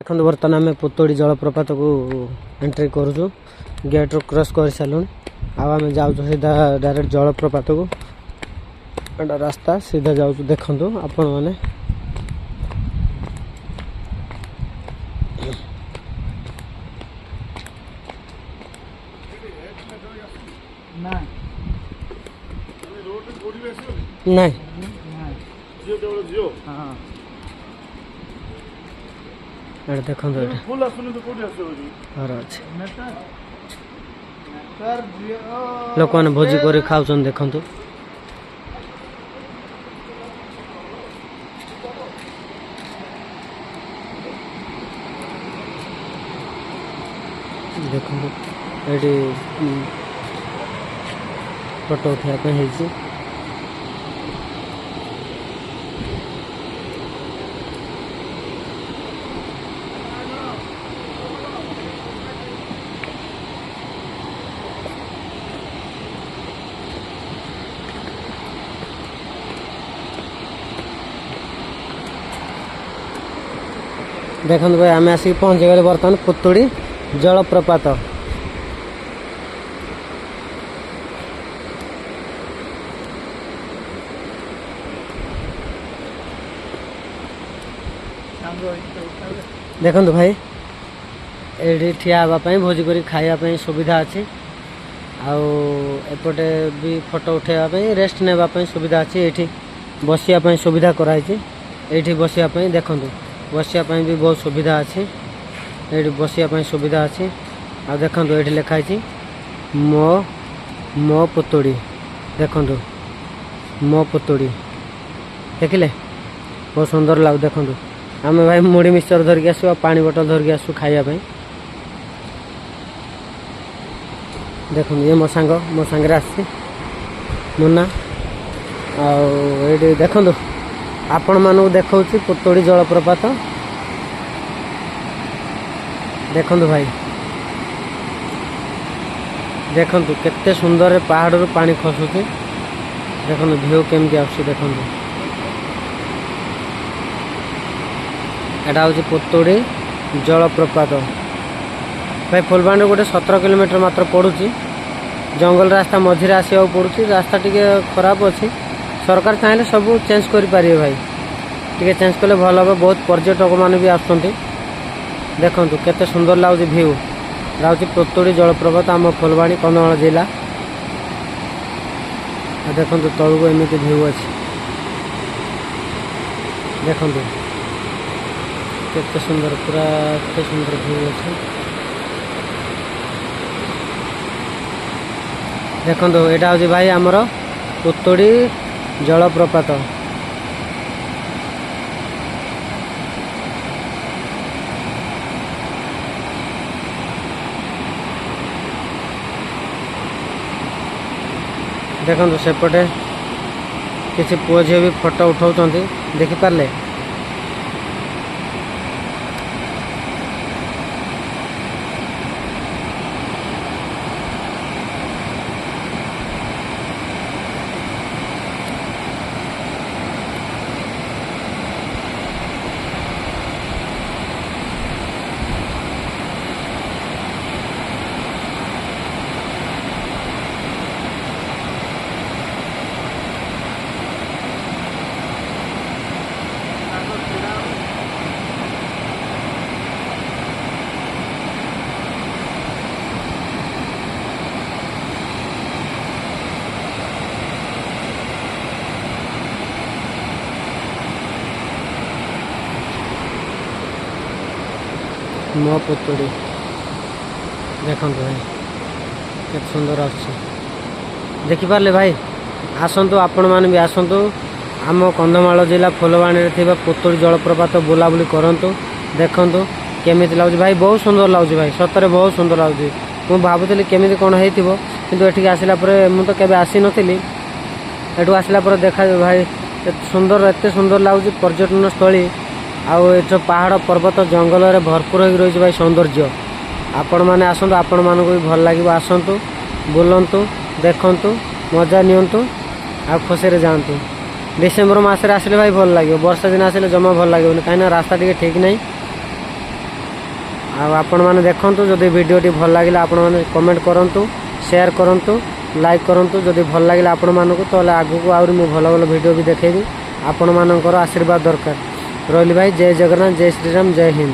देखो बर्तमान आम पुतोड़ी जलप्रपात को एंट्री करूँ गेट रू क्रॉस कर सारूँ आम जाऊँ सीधा डायरेक्ट जलप्रपात को रास्ता सीधा जाऊँ देखु आपण मैंने नहीं देखो लोक मैंने भोजी कर खाऊ देखु देखो ये फोटो उठापी देखो भाई आम आसिक पहुँची गले बर्तमान पुतुड़ी जलप्रपात देखो भाई ये ठिया हाँपाई भोजी कर खायापी सुविधा अच्छी आपटे भी फोटो उठाइवाई रेस्ट नापी सुविधा अच्छी ये बसापी सुविधा कराई ये बसापी देखु बसापी भी बहुत सुविधा अच्छी ये बसापी सुविधा अच्छी आ देखो ये लिखाई मो मो पुतुड़ी देखु मो पुतुड़ी देखिले बहुत सुंदर लगे देखु आम भाई मुड़ी मिक्सचर धरिक आसू पानी बोतल धरिक आसू खायापी देखो ये मो सांगे आसी मुन्ना आए देखु आपण मानू देखा पुतुड़ी जलप्रपात देखु भाई देखु केते सुंदर पहाड़ रू पानी खसुची देखो भ्यू केमती आसुची देखु एटा हूँ पुतुड़ी जलप्रपात भाई फुलबाणी गोटे 17 किलोमीटर मात्र पड़ुची जंगल रास्ता मझिरे आसवा पड़ुची रास्ता टिके खराब अच्छी सरकार चाहिए सब चेंज करें भाई टे चेंज कले भल हम बहुत पर्यटक मैंने भी आसुँच देखु केते सुंदर लगुच भ्यू लाग पुतुड़ी जलप्रपात आम फुलबाणी कंधमाल जिला देखु तलू एमती भ्यू अच्छी देखु केते सुंदर पूरा केते सुंदर भ्यू अच्छी देखो यहाँ हूँ भाई आमर पुतुड़ी जलप्रपात देखो सेपटे किसी पुओ झी भी फोटो उठाऊँ देखिपारे मो पुतुड़ी देखो भाई केते सुंदर आखिपारे भाई आसतु आपण मैंने भी आसतु आम कंधमाल जिला फुलबाणी रे पुतुड़ी जलप्रपात बुलाबुली करंतु देखंतु केमिति लगुच भाई बहुत सुंदर लगुच भाई सतरे बहुत सुंदर लगुच मु भाबुଥିଲି केमिति कोन हेतिबो किंतु एठी आसिला परे मु तो केबे आसी नथिली एठू आसिला परे देखा भाई एते सुंदर लगुच पर्यटन स्थली आउ ये पहाड़ पर्वत जंगल रे भरपूर हो रही भाई सौंदर्य आपण मैंने आसतु आपण मानक भी भल लगे आसतु बुलंतु देखंतु मजा नियंतु आ खुशी रे जातु डिसेम्बर मसरे आसिले भाई भल लगे वर्षा दिन आसिले जमा भल लगे कहीं रास्ता टी ठीक नहीं आपण मैंने देखु जदि भिडटी भल लगे आपण मैंने कमेंट करूँ शेयर करूँ लाइक करूँ जदि भल लगे आपण मानक तो आगू को आहुरी भल भल भिडियो भी देखेबी आपण मानकर आशीर्वाद दरकार रही भाई। जय जगन्नाथ जय श्रीराम जय हिंद।